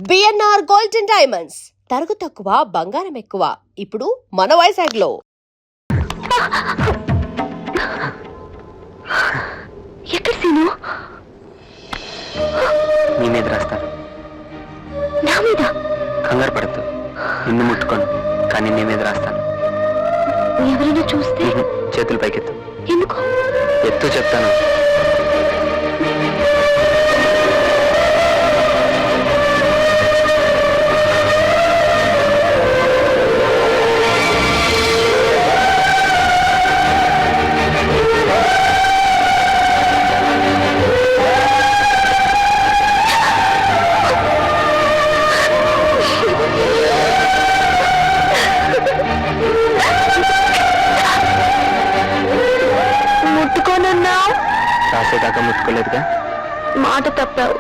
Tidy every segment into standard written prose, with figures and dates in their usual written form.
BNR golden diamonds తరుగు తక్కువ బంగారం ఎక్కువ. ఇప్పుడు మన వైజాగ్లో. ఎక్కడ సీను? నీ మీద రాస్తాను. నా మీద? కంగారు పడద్దు, నిన్ను ముట్టుకోను, కానీ నీ మీద రాస్తాను. ఎవరైనా చూస్తే? చేతులు పైకెత్తు. ఎందుకు? ఎత్తు చెప్తాను. రాసేదాకా ముట్టుకోలేదుగా? మాట తప్పావు.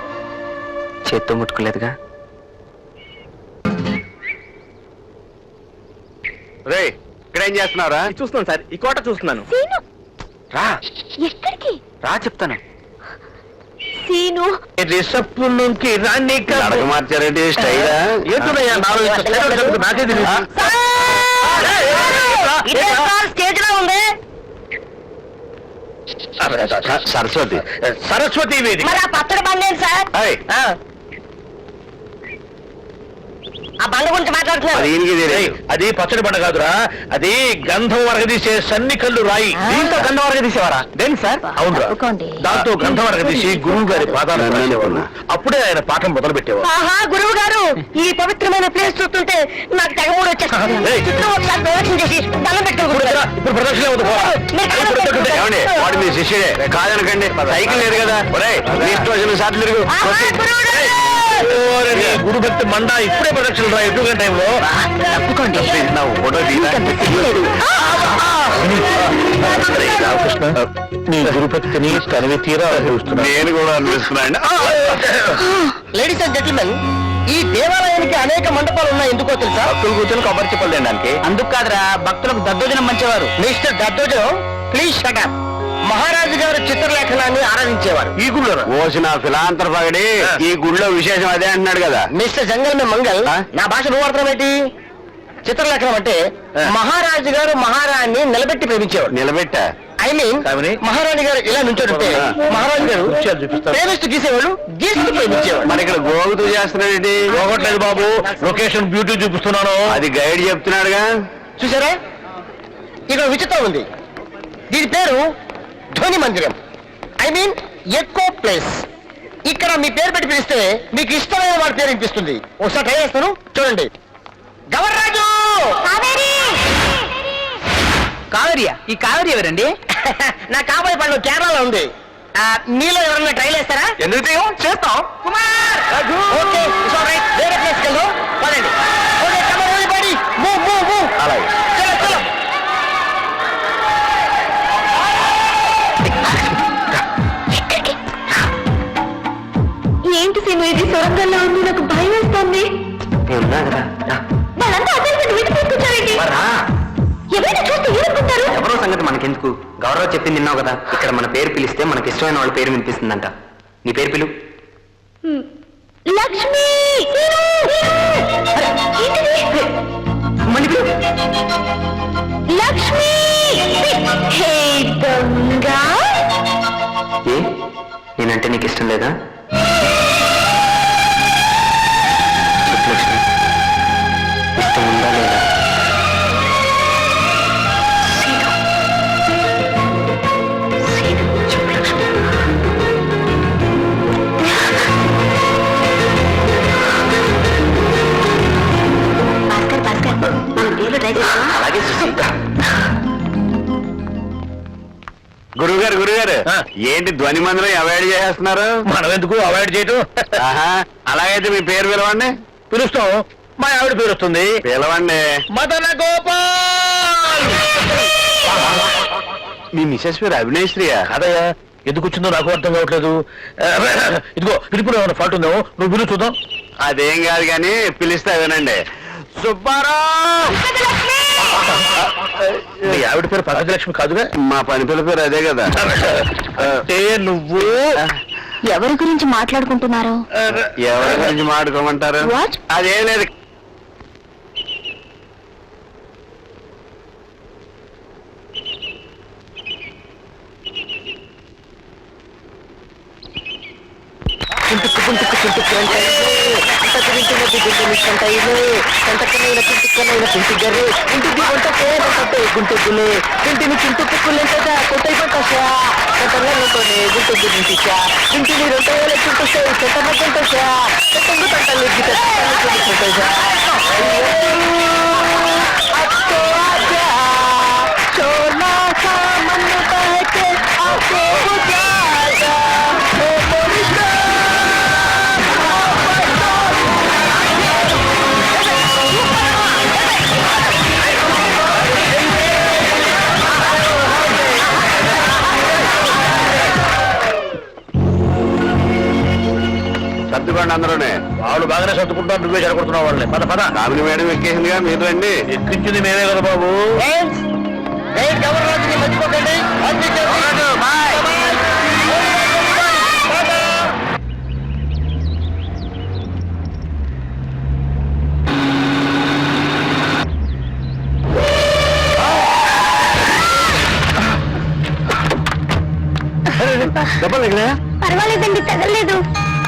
చేత్తో ముట్టుకోలేదుగా? రే, ఇక్కడ ఏం చేస్తున్నారా? చూస్తున్నాను సార్, ఈ కోట చూస్తున్నాను. రా. ఎక్కడికి? రా చెప్తాను. సీను రిసెప్షన్కి రాండి. మార్చారంటే స్టైల్ నాకే తెలియదు. స్టేజ్ లో ఉంది. సరస్వతి వేది. మరి ఆ పచ్చడి బండి ఏంటి సార్? ఆ బండ గురించి మాట్లాడుతున్నారు. అది పచ్చడి బండ కాదురా, అది గంధం వరగదీసే సన్ని కళ్ళు రాయి. దీంతో గంధం వరగదీసేవారా? దేని సార్? అవును, దాంతో గంధం వరగదీసి గురువు గారి పాదాలు రాసేవారు. అప్పుడే ఆయన పాఠం మొదలు పెట్టేవారు. ఆహా, గురువు గారు, ఈ పవిత్రమైన ప్లేస్ చూస్తుంటే నాకు తెగమూడు వచ్చేస్తుంది. ఇప్పుడు ప్రదక్షిణ వాడు మీ శిష్యుడే కాదనకండి. సైకిల్ లేదు కదా, ఇష్టం సార్లు తిరుగు. గురు భక్తి మండ ఇప్పుడే ప్రదక్షిణ రా. ఎప్పుడు టైంలో తప్పుకోండి. ఫోటో రామకృష్ణ, నీ గురుభక్తిని తనవి తీరా అనుభవిస్తున్నా. నేను కూడా అనిపిస్తున్నాను. లేడీస్ అండ్ జెంటిల్మెన్, ఈ దేవాలయానికి అనేక మండపాలు ఉన్నాయి. ఎందుకో తెలుసా? భక్తులు కూర్చొని కొబ్బరి చెప్పలు తినడానికి. అందుకు కాదురా, భక్తులకు దద్దోజనం మంచేవారు. మిస్టర్ దద్దోజనం, ప్లీజ్ షట్ అప్. మహారాజు గారు చిత్రలేఖనాన్ని ఆరాధించేవారు. ఈ గుళ్ళో ఓసిన ఫిలాంతర్ పగడి ఈ గుళ్ళో విశేషం అదే అంటున్నాడు కదా. మిస్టర్ జంగల్ మే మంగల్, నా భాష నువ్వు అర్థం ఏంటి? చిత్రలేఖనం అంటే మహారాజు గారు మహారాణి నిలబెట్టి ప్రేమించేవాడు. నిలబెట్టా ఐ మీన్ మహారాణి గారు ఇలా నుంచోడుంటే మహారాజు గారు ప్రేమిస్తూ గీసేవాడు, గీస్తూ ప్రేమించేవాడు. మరి ఇక్కడ గోగుతూ చేస్తున్నాడు. గోగట్లేదు బాబు, లొకేషన్ బ్యూటీ చూపిస్తున్నాను. అది గైడ్ చెప్తున్నాడుగా. చూసారా, ఇక్కడ విచిత్రం ఉంది. దీని పేరు ధ్వని మందిరం, ఐ మీన్ ఎకో ప్లేస్. ఇక్కడ మీ పేరు పెట్టి పిలిస్తే మీకు ఇష్టమైన వాడి పేరు వినిపిస్తుంది. ఒకసారి ట్రై చేస్తాను, చూడండి. గవర్రాజు! కావేరియా? ఈ కావేరి ఎవరండి? నా కాబోయే పండు కేరళలో ఉంది. మీలో ఎవరన్నా ట్రై చేస్తారా? ఎందుకు చేస్తాం. Kumar! Okay, it's all right. వేరే ప్లేస్కి వెళ్దాం, పదండి. Okay, come on everybody, move move move. అలాగే. చలో చలో. ఏంటి సీను, ఇది సొరంగంలో ఉంది, నాకు భయం వేస్తుంది. ఉన్నా కదా. వాళ్ళంతా అదే వీటి తీసుకొచ్చారండి. ఎవరైనా చూస్తే ఏమనుకుంటారు? ఎవరో సంగతి మనకెందుకు? గౌరవ్ చెప్పింది విన్నావు కదా, ఇక్కడ మన పేరు పిలిస్తే మనకి ఇష్టమైన వాళ్ళ పేరు వినిపిస్తుందంట. నీ పేరు పిలు. లక్ష్మి! లక్ష్మి! హే దొంగ! ఏ, నేనంటే నీకు ఇష్టం లేదా? లక్ష్మి, ఇష్టం ఉందా లేదా? చెప్పు లక్ష్మి. భాస్కర్ భాస్కర్, మనం పేర్లు ట్రై చేస్తాం. అలాగే గురుగారు గురుగారు, ఏంటి ధ్వని మందిరం అవాయిడ్ చేస్తున్నారు? మనం ఎందుకు అవాయిడ్ చేయటం? అలాగైతే మీ పేరు పిలవండి. పిలుస్తాం. మా ఆవిడ పేరు వస్తుంది. పిలవండి. మదన గోపాల్. మీ మిసెస్ పేరు అవినేశ్వరియా? అదయ్యా, ఎందుకు వచ్చిందో నాకు అర్థం కావట్లేదు. ఇదిగో పిలుపులో ఏమైనా ఫాల్ట్ ఉందో నువ్వు పిలువు చూద్దాం. అదేం కాదు కానీ పిలిస్తే వినండి. సుబ్బారావు. మీ ఆవిడ పేరు పంకజలక్ష్మి కాదుగా? మా పని పిల్ల పేరు అదే కదా. నువ్వు ఎవరి గురించి మాట్లాడుకుంటున్నారు? ఎవరి గురించి మాట్లాడుకోమంటారు? What? అదేం లేదు. ఇంటిని చింటు కుక్కులేంటా కొట్టై పట్టా కొట్టలే గుంటూరు ఇంటిని 2000 చుట్టూ చెట్ట మధ్యంటా చెట్టు తట్టలు గీత చోలా సామన్ను పహకే ఆకే బుజాగా ఓ మోరిషా సర్దుకోండి అందరూనే. వాళ్ళు బాగానే సర్దుకుంటారు, నువ్వే జరగొడుతున్నావు వాళ్ళని. పద పద. కామిని మేడం ఎక్కేసిందిగా, మీరు రండి. ఎక్కించింది మేమే కదా బాబు. గవర్నరాజుని మర్చిపోకండి. దెబ్బలు తగిలాయా? పర్వాలేదండి, తగలేదు.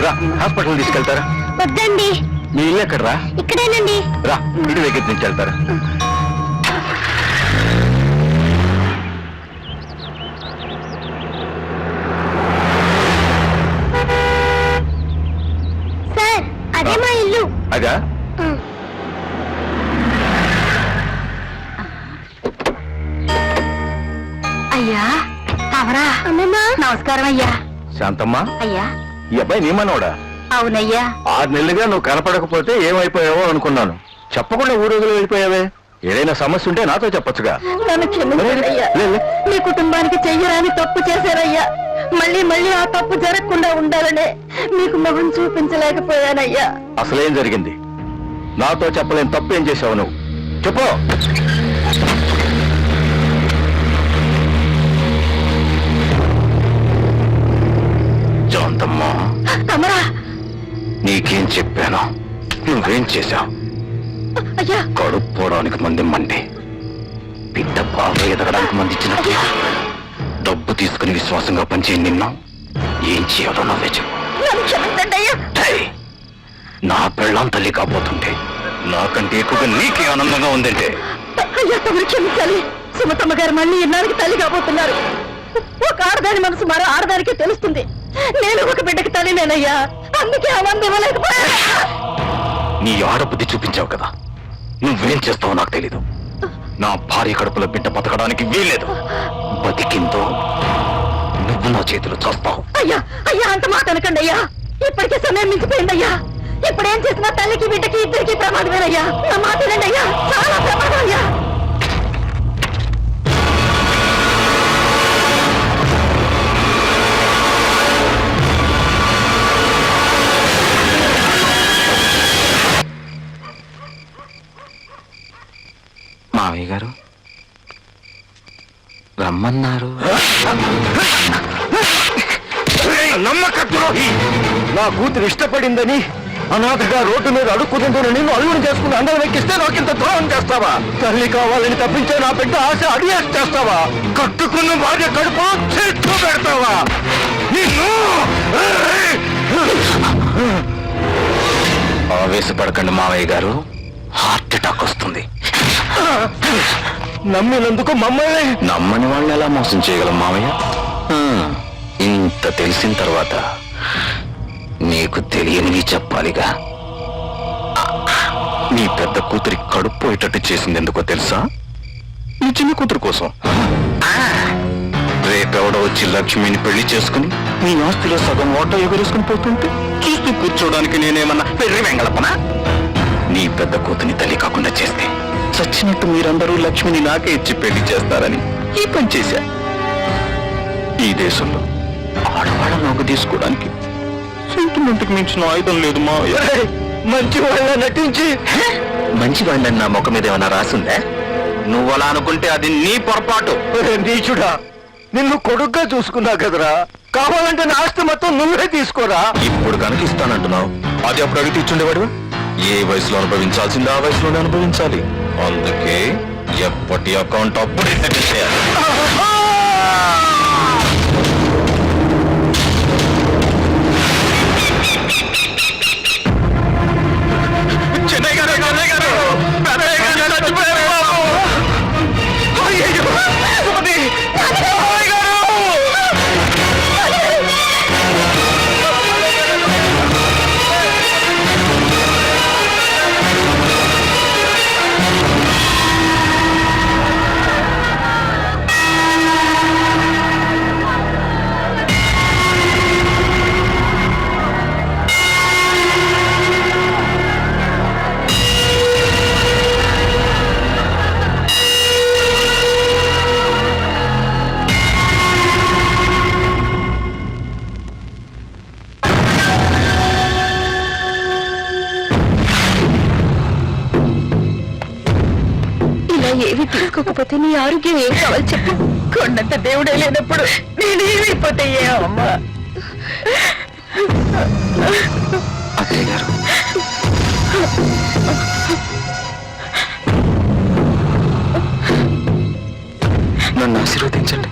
రా, హాస్పిటల్ తీసుకెళ్తారా? వద్దండి, మీ ఇల్లు ఎక్కడ రా? ఇక్కడేనండి. రా, ఇంటి దగ్గర నుంచి వెళ్తారా? సార్, అదే మా ఇల్లు. అదా? అయ్యా, అవరా? అమ్మమ్మా, నమస్కారం అయ్యా. శాంతమ్మ, అయ్యా. ఈ అబ్బాయి నీ మనవడా? అవునయ్యా. 6 నెలలుగా నువ్వు కనపడకపోతే ఏమైపోయావో అనుకున్నాను. చెప్పకుండా ఊరోజులు వెళ్ళిపోయావే. ఏదైనా సమస్య ఉంటే నాతో చెప్పొచ్చుగా. నన్ను క్షమించయ్యా. లే, లే. మీ కుటుంబానికి చెయ్యరాని తప్పు చేశారయ్యా. మళ్ళీ ఆ తప్పు జరగకుండా ఉండాలనే మీకు మొహం చూపించలేకపోయానయ్యా. అసలేం జరిగింది? నాతో చెప్పలేని తప్పు ఏం చేశావు నువ్వు? చెప్పు. శాంతమ్మ, అమరా. నీకేం చెప్పాను? నువ్వేం చేశావు? అయ్యా. కడుపు పోవడానికి మంది మండి, బిడ్డ బాగా ఎదగడానికి మంది ఇచ్చినట్టు డబ్బు తీసుకుని విశ్వాసంగా పనిచేయి. నిన్ను ఏం చేయాలో నువ్వే చెప్పు. నన్ను క్షమించండి అయ్యా. ఏయ్, నా పెళ్ళాం తల్లి కాబోతుంటే నాకంటే ఎక్కువగా నీకే ఆనందంగా ఉందంటే. అయ్యా, తమరు క్షమించాలి. సుమతమ్మ గారు మళ్ళీ ఇన్నాళ్ళకి తల్లి కాబోతున్నారు. ఒక ఆడదాని మనసు మరో ఆడదానికే తెలుస్తుంది. నేను ఒక బిడ్డకి తల్లినేనయ్యా. అందుకే ఆ మంది ఇవ్వలేకపోయా. నీ ఆడబుద్ధి చూపించావు కదా, నువ్వేం చేస్తావో నాకు తెలీదు. నా భార్య కడుపులో బిడ్డ బతకడానికి వీల్లేదు. బతికిందో నువ్వు నా చేతిలో చేస్తావు. అయ్యా, అంత మాట అనకండి అయ్యా. ఇప్పటికే సమయం మించిపోయిందయ్యా. ఇప్పుడేం చేసినా తల్లికి బిడ్డకి ఇద్దరికి ప్రమాదమేనయ్యా. నా మాట వినండి అయ్యా, చాలా ప్రమాదం అయ్యా. మావయ్య గారు రమ్మన్నారు. నమ్మకద్రోహి! నా కూతురు ఇష్టపడిందని అనాథగా రోడ్డు మీద అడుక్కుతుందని నిన్ను అల్లుడు చేసుకుని అందరం ఎక్కిస్తే నాకింత ద్రోహం చేస్తావా? తల్లి కావాలని తప్పించే నా బిడ్డ ఆశ అడిగేసి చేస్తావా? కట్టుకున్న భార్య కడుపు చెట్టు పెడతావా? నిన్ను ఆవేశపడకండి మావయ్య గారు, హార్ట్ అటాక్ వస్తుంది. నమ్మినందుకు మమ్మల్ని నమ్మని వాళ్ళని ఎలా మోసం చేయగలం మావయ్య? ఇంత తెలిసిన తర్వాత నీకు తెలియనివి చెప్పాలిగా. నీ పెద్ద కూతురి కడుపు పోయేటట్టు చేసింది ఎందుకో తెలుసా? నీ చిన్న కూతురు కోసం. రేపెవడో వచ్చి లక్ష్మిని పెళ్లి చేసుకుని నీ ఆస్తిలో సగం ఓట ఎగురేసుకుని పోతుంటే చూస్తూ కూర్చోడానికి నేనేమన్నా పెర్రి వెంగళపనా? నీ పెద్ద కూతుని తల్లి కాకుండా చేస్తే చచ్చినట్టు మీరందరూ లక్ష్మిని నాకే ఇచ్చి పెళ్లి చేస్తారని ఈ పని చేశా. ఈ దేశంలో ఆడవాళ్ళ నోకు తీసుకోవడానికి సెంటిమెంట్కి మించిన ఆయుధం లేదు మావయ్య. మంచి వాళ్ళ నటించి మంచి వాళ్ళని నా ముఖం మీద ఏమైనా రాసిందా? నువ్వు అలా అనుకుంటే అది నీ పొరపాటు. నీచుడా, నిన్ను కొడుగ్గా చూసుకున్నా కదరా, కావాలంటే నా ఆస్తి మొత్తం నువ్వే తీసుకోరా. ఇప్పుడు కనుక ఇస్తానంటున్నావు, అది అప్పుడు అడిగి ఇచ్చుండేవాడు. ఏ వయసులో అనుభవించాల్సింది ఆ వయసులోనే అనుభవించాలి. అందుకే ఎప్పటి అకౌంట్ అప్పుడే సెటిల్ చేయాలి. చెన్నై గారు, చెన్నై గారు, పెద్దయ్య గారు చచ్చిపోయారు బాబు. అయ్యయ్యో, అది బాబాయ్ గారు. ఇలా ఏవి తీసుకోకపోతే నీ ఆరోగ్యం ఏం కావాలి చెప్పు. కొండంత దేవుడే లేనప్పుడు నేనేమైపోతే అమ్మా. అత్తయ్య గారు, నన్ను ఆశీర్వదించండి.